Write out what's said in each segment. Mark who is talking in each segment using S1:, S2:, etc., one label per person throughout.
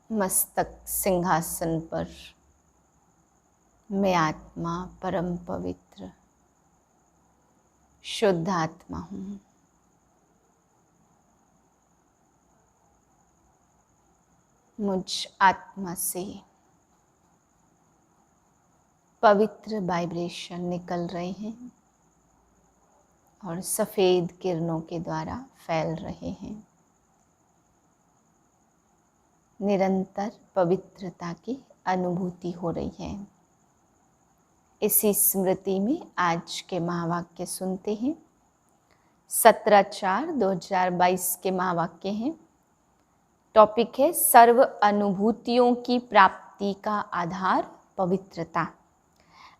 S1: मस्तक सिंहासन पर मैं आत्मा परम पवित्र शुद्ध आत्मा हूँ। मुझ आत्मा से पवित्र वाइब्रेशन निकल रहे हैं और सफ़ेद किरणों के द्वारा फैल रहे हैं। निरंतर पवित्रता की अनुभूति हो रही है। इसी स्मृति में आज के महावाक्य सुनते हैं। 17/4/2022 के महावाक्य हैं। टॉपिक है सर्व अनुभूतियों की प्राप्ति का आधार पवित्रता।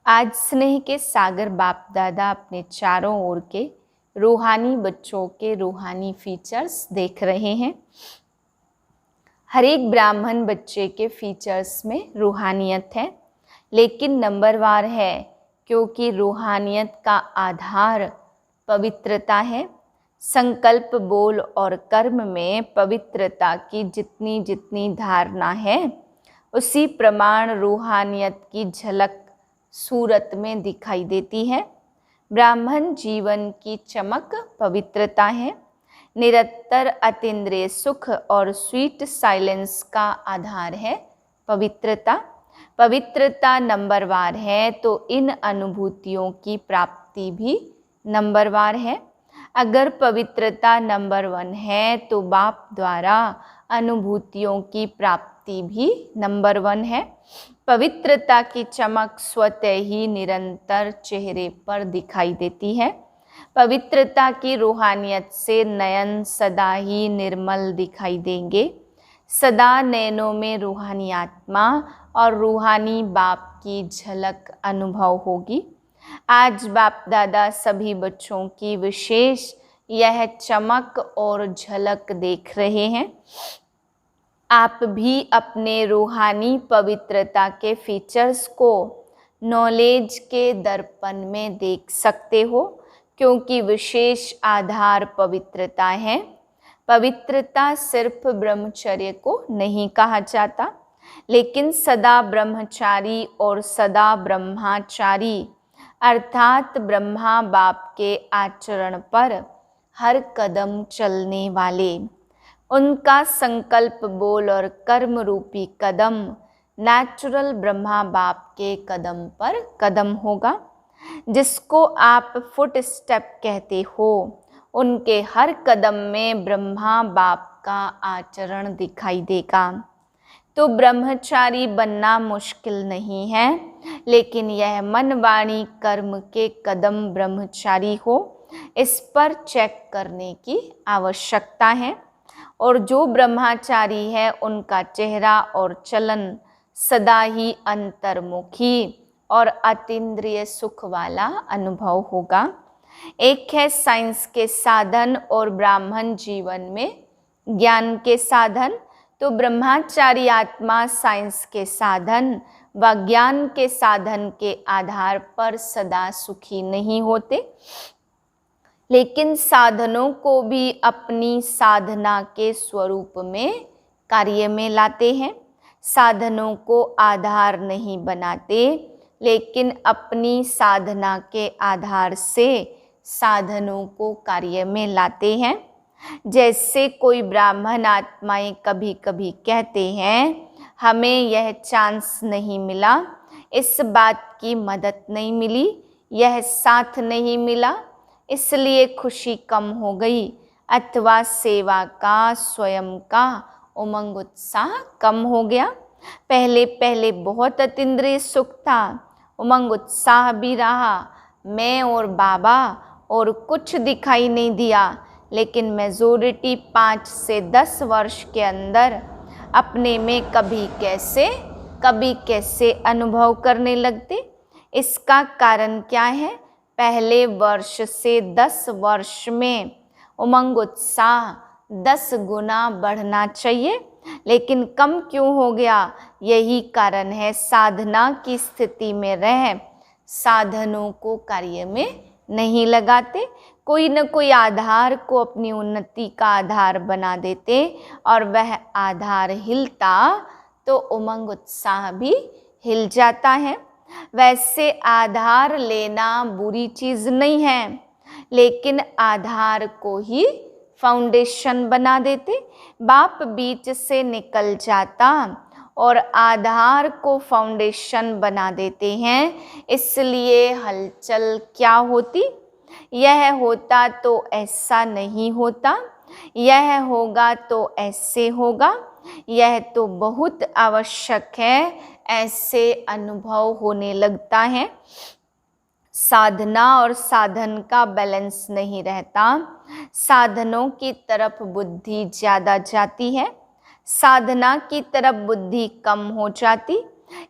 S1: आज स्नेह के सागर बाप दादा अपने चारों ओर के रूहानी बच्चों के रूहानी फीचर्स देख रहे हैं। हर एक ब्राह्मण बच्चे के फीचर्स में रूहानियत है, लेकिन नंबरवार है, क्योंकि रूहानियत का आधार पवित्रता है। संकल्प, बोल और कर्म में पवित्रता की जितनी जितनी धारणा है, उसी प्रमाण रूहानियत की झलक सूरत में दिखाई देती है। ब्राह्मण जीवन की चमक पवित्रता है। निरंतर अतीन्द्रिय सुख और स्वीट साइलेंस का आधार है पवित्रता। पवित्रता नंबरवार है तो इन अनुभूतियों की प्राप्ति भी नंबरवार है। अगर पवित्रता नंबर 1 है तो बाप द्वारा अनुभूतियों की प्राप्ति भी नंबर 1 है। पवित्रता की चमक स्वतः ही निरंतर चेहरे पर दिखाई देती है। पवित्रता की रूहानियत से नयन सदा ही निर्मल दिखाई देंगे। सदा नयनों में रूहानी आत्मा और रूहानी बाप की झलक अनुभव होगी। आज बाप दादा सभी बच्चों की विशेष यह चमक और झलक देख रहे हैं। आप भी अपने रूहानी पवित्रता के फीचर्स को नॉलेज के दर्पण में देख सकते हो, क्योंकि विशेष आधार पवित्रता है। पवित्रता सिर्फ ब्रह्मचर्य को नहीं कहा जाता, लेकिन सदा ब्रह्मचारी और सदा ब्रह्माचारी अर्थात ब्रह्मा बाप के आचरण पर हर कदम चलने वाले, उनका संकल्प, बोल और कर्म रूपी कदम नेचुरल ब्रह्मा बाप के कदम पर कदम होगा। जिसको आप फुट स्टेप कहते हो, उनके हर कदम में ब्रह्मा बाप का आचरण दिखाई देगा। तो ब्रह्मचारी बनना मुश्किल नहीं है, लेकिन यह मन वाणी कर्म के कदम ब्रह्मचारी हो, इस पर चेक करने की आवश्यकता है। और जो ब्रह्मचारी है उनका चेहरा और चलन सदा ही अंतर्मुखी और अतीन्द्रिय सुख वाला अनुभव होगा। एक है साइंस के साधन और ब्राह्मण जीवन में ज्ञान के साधन। तो ब्रह्मचारी आत्मा साइंस के साधन व ज्ञान के साधन के आधार पर सदा सुखी नहीं होते, लेकिन साधनों को भी अपनी साधना के स्वरूप में कार्य में लाते हैं। साधनों को आधार नहीं बनाते, लेकिन अपनी साधना के आधार से साधनों को कार्य में लाते हैं। जैसे कोई ब्राह्मण आत्माएं कभी कभी कहते हैं, हमें यह चांस नहीं मिला, इस बात की मदद नहीं मिली, यह साथ नहीं मिला, इसलिए खुशी कम हो गई, अथवा सेवा का स्वयं का उमंग उत्साह कम हो गया। पहले पहले बहुत अतीन्द्रिय सुख था, उमंग उत्साह भी रहा, मैं और बाबा और कुछ दिखाई नहीं दिया, लेकिन मेजॉरिटी 5 से 10 वर्ष के अंदर अपने में कभी कैसे अनुभव करने लगते। इसका कारण क्या है? पहले वर्ष से 10 वर्ष में उमंग उत्साह 10 गुना बढ़ना चाहिए, लेकिन कम क्यों हो गया? यही कारण है साधना की स्थिति में रह साधनों को कार्य में नहीं लगाते। कोई न कोई आधार को अपनी उन्नति का आधार बना देते और वह आधार हिलता तो उमंग उत्साह भी हिल जाता है। वैसे आधार लेना बुरी चीज नहीं है, लेकिन आधार को ही फाउंडेशन बना देते। बाप बीच से निकल जाता और आधार को फाउंडेशन बना देते हैं, इसलिए हलचल क्या होती? यह होता तो ऐसा नहीं होता, यह होगा तो ऐसे होगा, यह तो बहुत आवश्यक है, ऐसे अनुभव होने लगता है। साधना और साधन का बैलेंस नहीं रहता, साधनों की तरफ बुद्धि ज़्यादा जाती है, साधना की तरफ बुद्धि कम हो जाती।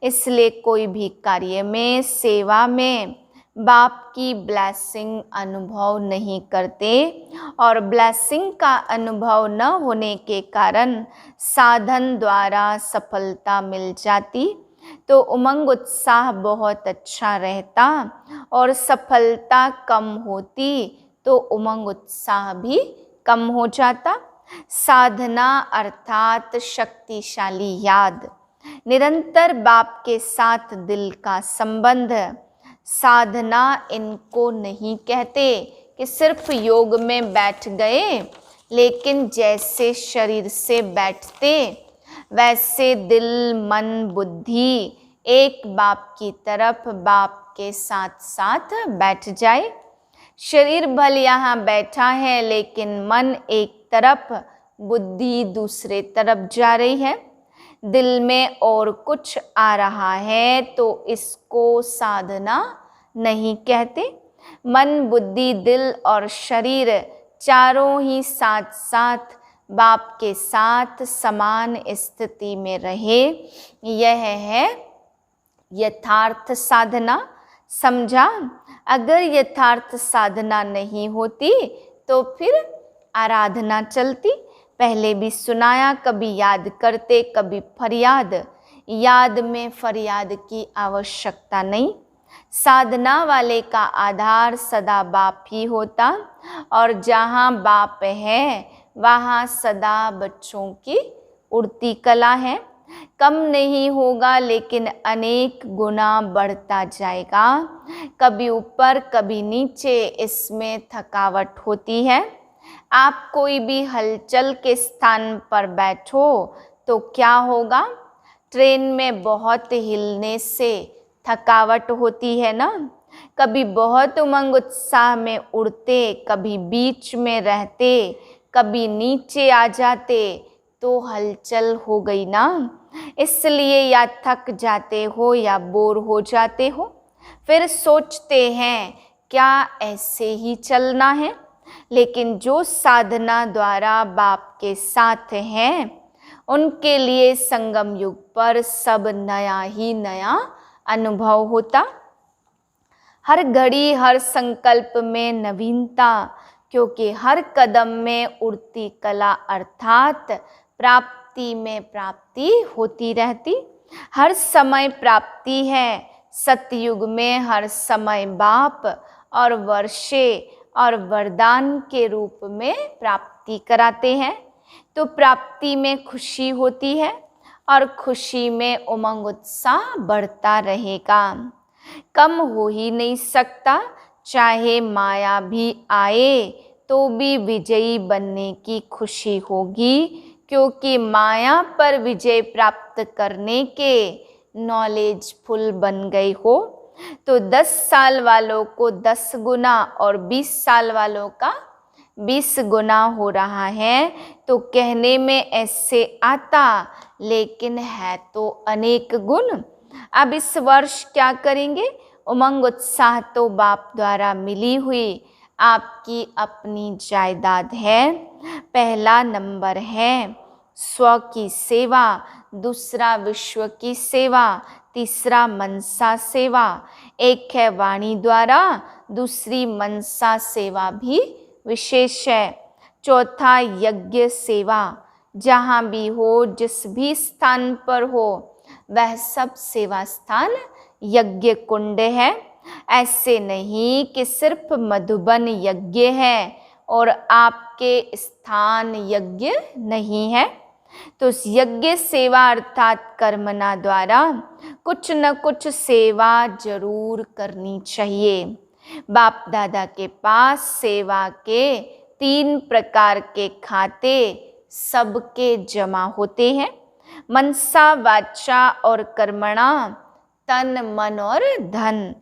S1: इसलिए कोई भी कार्य में, सेवा में बाप की ब्लेसिंग अनुभव नहीं करते, और ब्लेसिंग का अनुभव न होने के कारण साधन द्वारा सफलता मिल जाती तो उमंग उत्साह बहुत अच्छा रहता, और सफलता कम होती तो उमंग उत्साह भी कम हो जाता। साधना अर्थात शक्तिशाली याद, निरंतर बाप के साथ दिल का संबंध। साधना इनको नहीं कहते कि सिर्फ योग में बैठ गए, लेकिन जैसे शरीर से बैठते वैसे दिल मन बुद्धि एक बाप की तरफ, बाप के साथ साथ बैठ जाए। शरीर भल यहाँ बैठा है, लेकिन मन एक तरफ, बुद्धि दूसरे तरफ जा रही है। दिल में और कुछ आ रहा है तो इसको साधना नहीं कहते। मन बुद्धि दिल और शरीर चारों ही साथ साथ बाप के साथ समान स्थिति में रहे, यह है यथार्थ साधना। समझा? अगर यथार्थ साधना नहीं होती तो फिर आराधना चलती। पहले भी सुनाया, कभी याद करते कभी फरियाद। याद में फरियाद की आवश्यकता नहीं। साधना वाले का आधार सदा बाप ही होता, और जहाँ बाप है वहाँ सदा बच्चों की उड़ती कला है। कम नहीं होगा, लेकिन अनेक गुना बढ़ता जाएगा। कभी ऊपर कभी नीचे, इसमें थकावट होती है। आप कोई भी हलचल के स्थान पर बैठो तो क्या होगा? ट्रेन में बहुत हिलने से थकावट होती है ना। कभी बहुत उमंग उत्साह में उड़ते, कभी बीच में रहते, कभी नीचे आ जाते तो हलचल हो गई ना। इसलिए या थक जाते हो या बोर हो जाते हो, फिर सोचते हैं क्या ऐसे ही चलना है। लेकिन जो साधना द्वारा बाप के साथ हैं, उनके लिए संगम युग पर सब नया ही नया अनुभव होता। हर घड़ी हर संकल्प में नवीनता, क्योंकि हर कदम में उड़ती कला अर्थात प्राप्ति में प्राप्ति होती रहती। हर समय प्राप्ति है। सतयुग में हर समय बाप और वर्षे और वरदान के रूप में प्राप्ति कराते हैं, तो प्राप्ति में खुशी होती है और खुशी में उमंग उत्साह बढ़ता रहेगा। कम हो ही नहीं सकता। चाहे माया भी आए तो भी विजयी बनने की खुशी होगी, क्योंकि माया पर विजय प्राप्त करने के नॉलेजफुल बन गई हो। तो 10 साल वालों को 10 गुना और 20 साल वालों का 20 गुना हो रहा है। तो कहने में ऐसे आता, लेकिन है तो अनेक गुण। अब इस वर्ष क्या करेंगे? उमंग उत्साह तो बाप द्वारा मिली हुई आपकी अपनी जायदाद है। पहला नंबर है स्व की सेवा, दूसरा विश्व की सेवा, तीसरा मनसा सेवा। एक है वाणी द्वारा, दूसरी मनसा सेवा भी विशेष है। चौथा यज्ञ सेवा, जहाँ भी हो, जिस भी स्थान पर हो, वह सब सेवा स्थान यज्ञ कुंड है। ऐसे नहीं कि सिर्फ मधुबन यज्ञ है और आपके स्थान यज्ञ नहीं है। तो उस यज्ञ सेवा अर्थात कर्मणा द्वारा कुछ न कुछ सेवा जरूर करनी चाहिए। बाप दादा के पास सेवा के 3 प्रकार के खाते सबके जमा होते हैं, मनसा, वाचा और कर्मणा, तन, मन और धन।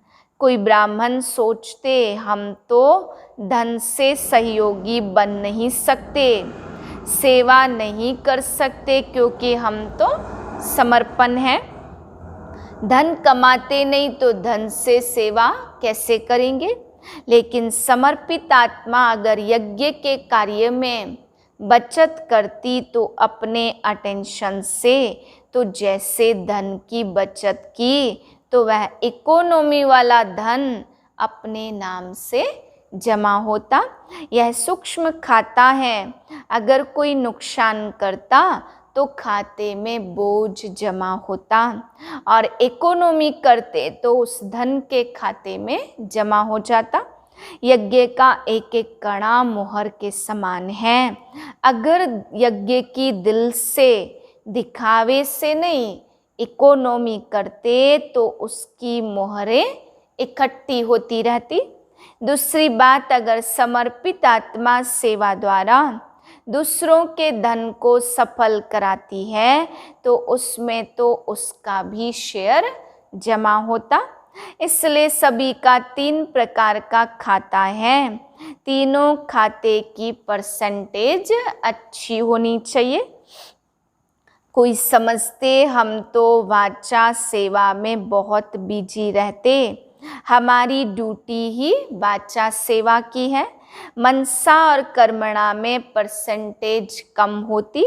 S1: कोई ब्राह्मण सोचते हम तो धन से सहयोगी बन नहीं सकते, सेवा नहीं कर सकते क्योंकि हम तो समर्पण हैं, धन कमाते नहीं तो धन से सेवा कैसे करेंगे। लेकिन समर्पित आत्मा अगर यज्ञ के कार्य में बचत करती तो अपने अटेंशन से, तो जैसे धन की बचत की तो वह इकोनॉमी वाला धन अपने नाम से जमा होता। यह सूक्ष्म खाता है, अगर कोई नुकसान करता तो खाते में बोझ जमा होता, और इकोनॉमी करते तो उस धन के खाते में जमा हो जाता। यज्ञ का एक एक कणा मोहर के समान है। अगर यज्ञ की दिल से, दिखावे से नहीं, इकोनॉमी करते तो उसकी मोहरें इकट्ठी होती रहती। दूसरी बात, अगर समर्पित आत्मा सेवा द्वारा दूसरों के धन को सफल कराती है तो उसमें तो उसका भी शेयर जमा होता। इसलिए सभी का 3 प्रकार का खाता है, तीनों खाते की परसेंटेज अच्छी होनी चाहिए। कोई समझते हम तो वाचा सेवा में बहुत बिजी रहते, हमारी ड्यूटी ही वाचा सेवा की है, मनसा और कर्मणा में परसेंटेज कम होती।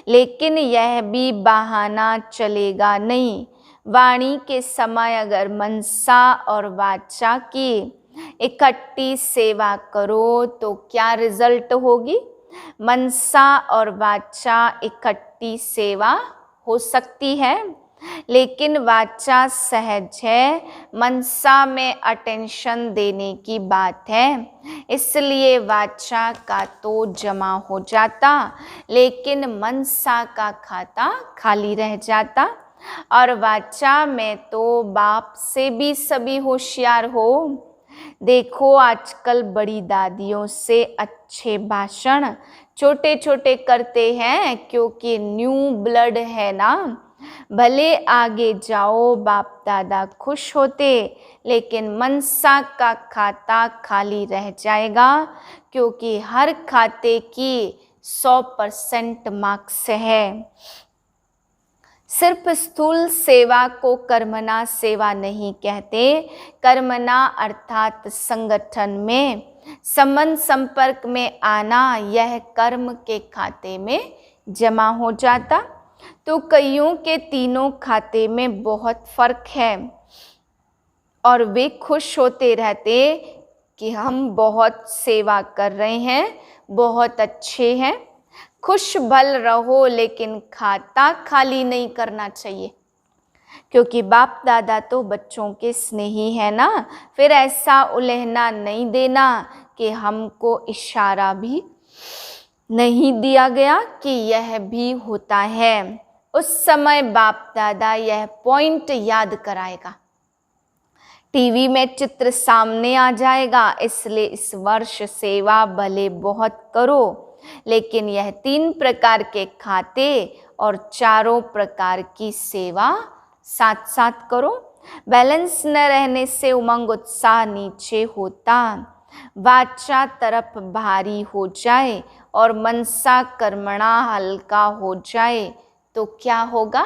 S1: लेकिन यह भी बहाना चलेगा नहीं, वाणी के समय अगर मनसा और वाचा की इकट्ठी सेवा करो तो क्या रिजल्ट होगी। मनसा और वाचा इकट्ठी सेवा हो सकती है, लेकिन वाचा सहज है, मनसा में अटेंशन देने की बात है, इसलिए वाचा का तो जमा हो जाता, लेकिन मनसा का खाता खाली रह जाता। और वाचा में तो बाप से भी सभी होशियार हो। देखो आजकल बड़ी दादियों से अच्छे भाषण छोटे छोटे करते हैं, क्योंकि न्यू ब्लड है ना। भले आगे जाओ, बाप दादा खुश होते, लेकिन मनसा का खाता खाली रह जाएगा, क्योंकि हर खाते की 100% मार्क्स है। सिर्फ स्थूल सेवा को कर्मणा सेवा नहीं कहते। कर्मणा अर्थात संगठन में संबंध संपर्क में आना, यह कर्म के खाते में जमा हो जाता। तो कईयों के तीनों खाते में बहुत फर्क है, और वे खुश होते रहते कि हम बहुत सेवा कर रहे हैं, बहुत अच्छे हैं। खुश भल रहो, लेकिन खाता खाली नहीं करना चाहिए, क्योंकि बाप दादा तो बच्चों के स्नेही है ना। फिर ऐसा उलझना नहीं देना कि हमको इशारा भी नहीं दिया गया कि यह भी होता है। उस समय बाप दादा यह पॉइंट याद कराएगा, टीवी में चित्र सामने आ जाएगा। इसलिए इस वर्ष सेवा भले बहुत करो, लेकिन यह 3 प्रकार के खाते और 4 प्रकार की सेवा साथ साथ करो। बैलेंस न रहने से उमंग उत्साह नीचे होता, वाचा तरफ भारी हो जाए और मनसा कर्मणा हल्का हो जाए तो क्या होगा।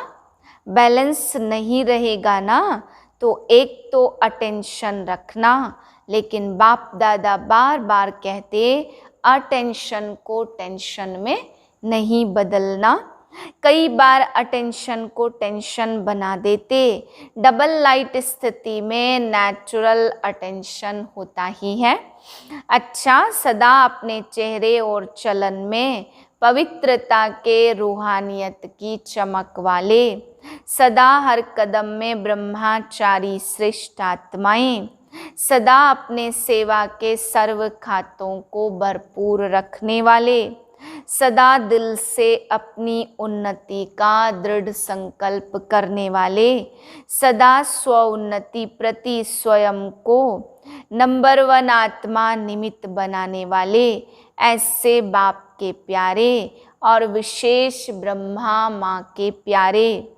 S1: बैलेंस नहीं रहेगा ना। तो एक तो अटेंशन रखना, लेकिन बाप दादा बार बार कहते अटेंशन को टेंशन में नहीं बदलना। कई बार अटेंशन को टेंशन बना देते। डबल लाइट स्थिति में नेचुरल अटेंशन होता ही है। अच्छा, सदा अपने चेहरे और चलन में पवित्रता के रूहानियत की चमक वाले, सदा हर कदम में ब्रह्मचारी श्रेष्ठ आत्माएं, सदा अपने सेवा के सर्व खातों को भरपूर रखने वाले, सदा दिल से अपनी उन्नति का दृढ़ संकल्प करने वाले, सदा स्वोन्नति प्रति स्वयं को नंबर 1 आत्मा निमित्त बनाने वाले ऐसे बाप के प्यारे और विशेष ब्रह्मा माँ के प्यारे,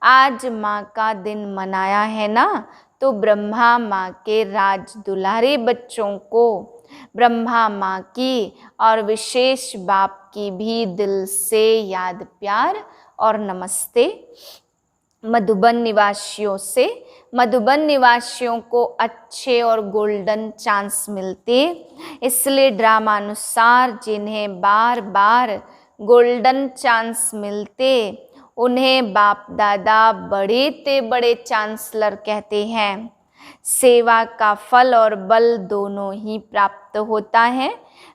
S1: आज माँ का दिन मनाया है ना, तो ब्रह्मा माँ के राज दुलारे बच्चों को ब्रह्मा माँ की और विशेष बाप की भी दिल से याद प्यार और नमस्ते। मधुबन निवासियों को अच्छे और गोल्डन चांस मिलते, इसलिए ड्रामानुसार जिन्हें बार बार गोल्डन चांस मिलते उन्हें बाप दादा बड़े ते बड़े चांसलर कहते हैं। सेवा का फल और बल दोनों ही प्राप्त होता है,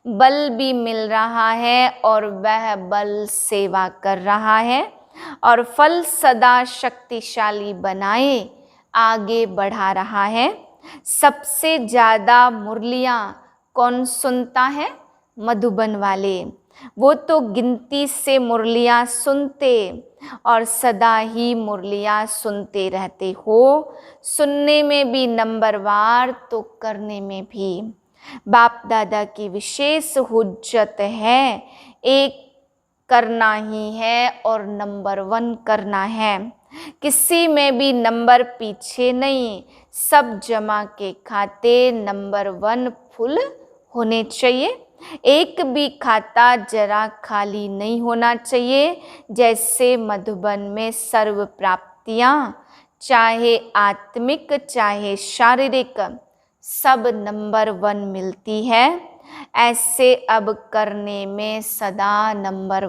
S1: बल भी मिल रहा है और वह बल सेवा कर रहा है, और फल सदा शक्तिशाली बनाए आगे बढ़ा रहा है। सबसे ज़्यादा मुरलियाँ कौन सुनता है? मधुबन वाले। वो तो गिनती से मुरलियाँ सुनते और सदा ही मुरलियाँ सुनते रहते हो, सुनने में भी नंबरवार तो करने में भी। बाप दादा की विशेष हुज्जत है, एक करना ही है और नंबर 1 करना है। किसी में भी नंबर पीछे नहीं, सब जमा के खाते नंबर 1 फुल होने चाहिए। एक भी खाता जरा खाली नहीं होना चाहिए। जैसे मधुबन में सर्व प्राप्तियाँ, चाहे आत्मिक चाहे शारीरिक, सब नंबर 1 मिलती है, ऐसे अब करने में सदा नंबर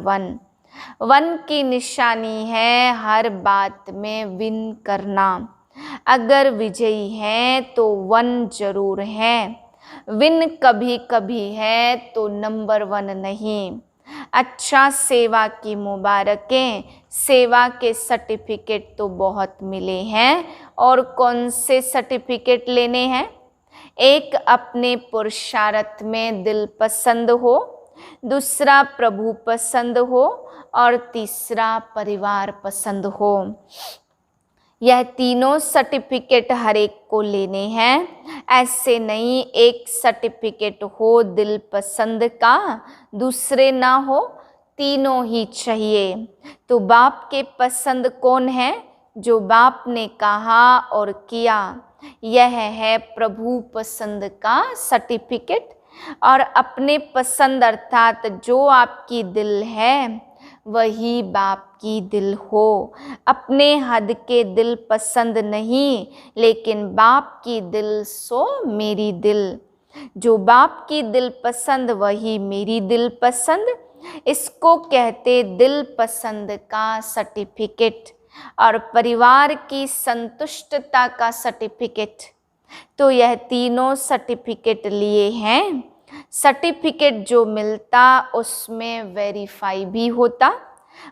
S1: 1 की निशानी है हर बात में विन करना। अगर विजयी है तो 1 जरूर है, विन कभी कभी है तो नंबर 1 नहीं। अच्छा, सेवा की मुबारकें, सेवा के सर्टिफिकेट तो बहुत मिले हैं, और कौन से सर्टिफिकेट लेने हैं? एक अपने पुरुषार्थ में दिल पसंद हो, दूसरा प्रभु पसंद हो, और तीसरा परिवार पसंद हो। यह तीनों सर्टिफिकेट हर एक को लेने हैं। ऐसे नहीं एक सर्टिफिकेट हो दिल पसंद का, दूसरे ना हो, तीनों ही चाहिए। तो बाप के पसंद कौन है? जो बाप ने कहा और किया, यह है प्रभु पसंद का सर्टिफिकेट। और अपने पसंद अर्थात जो आपकी दिल है वही बाप की दिल हो। अपने हद के दिल पसंद नहीं, लेकिन बाप की दिल सो मेरी दिल। जो बाप की दिल पसंद वही मेरी दिल पसंद, इसको कहते दिल पसंद का सर्टिफिकेट। और परिवार की संतुष्टता का सर्टिफिकेट। तो यह तीनों सर्टिफिकेट लिए हैं। सर्टिफिकेट जो मिलता उसमें वेरीफाई भी होता,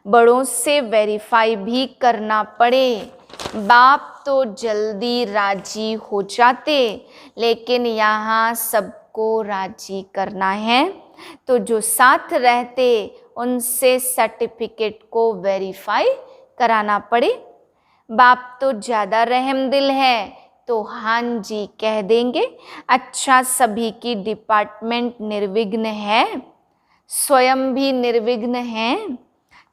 S1: बड़ों से वेरीफाई भी करना पड़े। बाप तो जल्दी राजी हो जाते, लेकिन यहाँ सबको राजी करना है, तो जो साथ रहते उनसे सर्टिफिकेट को वेरीफाई कराना पड़े। बाप तो ज़्यादा रहम दिल है, तो हाँ जी कह देंगे। अच्छा, सभी की डिपार्टमेंट निर्विघ्न है, स्वयं भी निर्विघ्न हैं।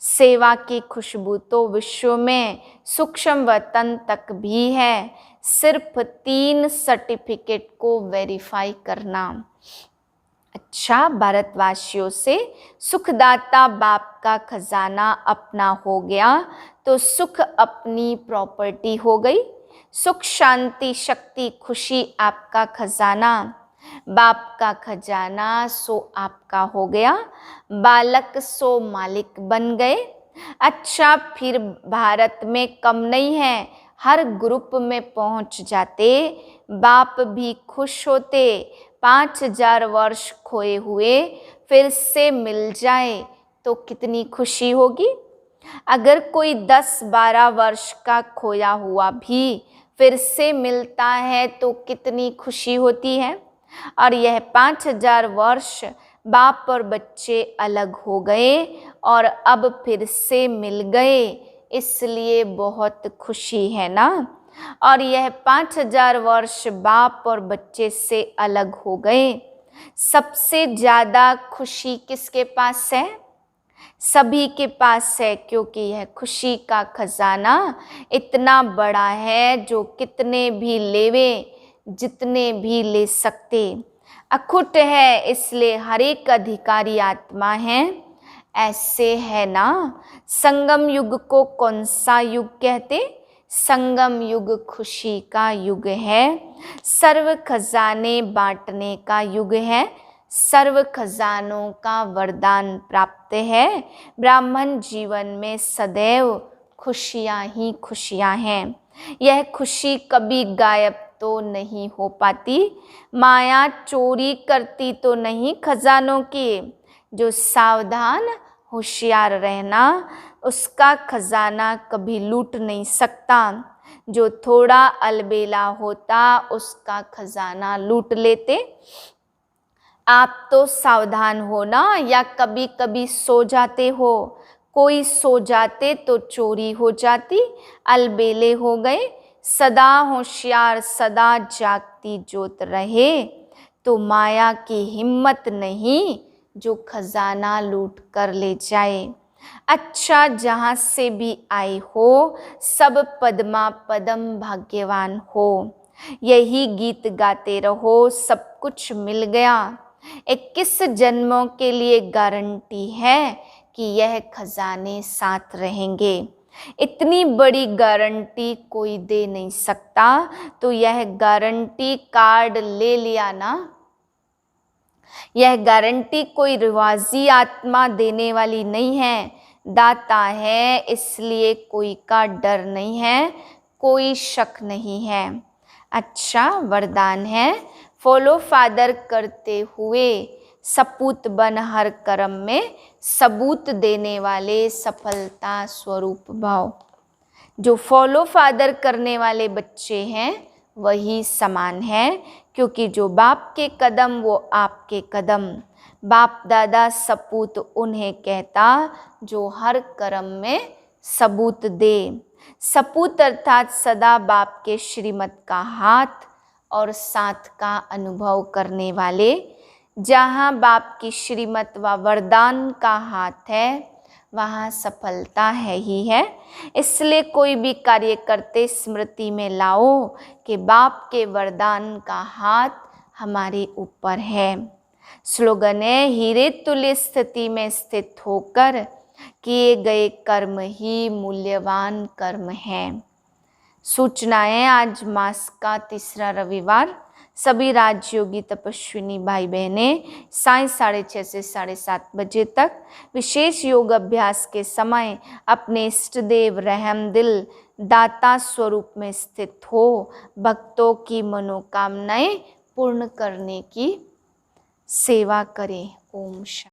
S1: सेवा की खुशबू तो विश्व में सूक्ष्म वतन तक भी है। सिर्फ 3 सर्टिफिकेट को वेरीफाई करना। अच्छा, भारतवासियों से सुखदाता बाप का खजाना अपना हो गया तो सुख अपनी प्रॉपर्टी हो गई। सुख शांति शक्ति खुशी आपका खजाना, बाप का खजाना सो आपका हो गया। बालक सो मालिक बन गए। अच्छा, फिर भारत में कम नहीं है, हर ग्रुप में पहुंच जाते। बाप भी खुश होते। 5000 वर्ष खोए हुए फिर से मिल जाए तो कितनी खुशी होगी। अगर कोई 10-12 वर्ष का खोया हुआ भी फिर से मिलता है तो कितनी खुशी होती है। और यह 5000 वर्ष बाप और बच्चे अलग हो गए और अब फिर से मिल गए, इसलिए बहुत खुशी है ना। और यह 5000 वर्ष बाप और बच्चे से अलग हो गए। सबसे ज्यादा खुशी किसके पास है? सभी के पास है, क्योंकि यह खुशी का खजाना इतना बड़ा है जो कितने भी लेवे, जितने भी ले सकते, अखुट है, इसलिए हर एक अधिकारी आत्मा है। ऐसे है ना। संगम युग को कौन सा युग कहते? संगम युग खुशी का युग है, सर्व खजाने बांटने का युग है, सर्व खजानों का वरदान प्राप्त है। ब्राह्मण जीवन में सदैव खुशियां ही खुशियां हैं। यह खुशी कभी गायब तो नहीं हो पाती। माया चोरी करती तो नहीं खजानों की। जो सावधान होशियार रहना, उसका खजाना कभी लूट नहीं सकता। जो थोड़ा अलबेला होता, उसका खजाना लूट लेते। आप तो सावधान हो ना, या कभी कभी सो जाते हो? कोई सो जाते तो चोरी हो जाती, अलबेले हो गए। सदा होशियार, सदा जागती ज्योत रहे, तो माया की हिम्मत नहीं जो खजाना लूट कर ले जाए। अच्छा, जहाँ से भी आए हो, सब पद्मा पदम भाग्यवान हो। यही गीत गाते रहो, सब कुछ मिल गया। 21 जन्मों के लिए गारंटी है कि यह खजाने साथ रहेंगे। इतनी बड़ी गारंटी कोई दे नहीं सकता, तो यह गारंटी कार्ड ले लिया ना। यह गारंटी कोई रिवाजी आत्मा देने वाली नहीं है, दाता है, इसलिए कोई का डर नहीं है, कोई शक नहीं है। अच्छा, वरदान है, फॉलो फादर करते हुए सपूत बन हर कर्म में, सबूत देने वाले सफलता स्वरूप भाव। जो फॉलो फादर करने वाले बच्चे हैं वही समान है, क्योंकि जो बाप के कदम वो आपके कदम। बाप दादा सपूत उन्हें कहता जो हर कर्म में सबूत दे। सपूत अर्थात सदा बाप के श्रीमत का हाथ और साथ का अनुभव करने वाले। जहाँ बाप की श्रीमत व वरदान का हाथ है, वहाँ सफलता है ही है। इसलिए कोई भी कार्य करते स्मृति में लाओ कि बाप के वरदान का हाथ हमारे ऊपर है। स्लोगन है, हीरे तुल्य स्थिति में स्थित होकर किए गए कर्म ही मूल्यवान कर्म हैं। सूचनाएं, आज मास का तीसरा रविवार, सभी राजयोगी तपस्विनी भाई बहनें साय 6:30 से 7:30 बजे तक विशेष योग अभ्यास के समय अपने इष्ट देव रहम दिल दाता स्वरूप में स्थित हो भक्तों की मनोकामनाएं पूर्ण करने की सेवा करें। ओम शांति।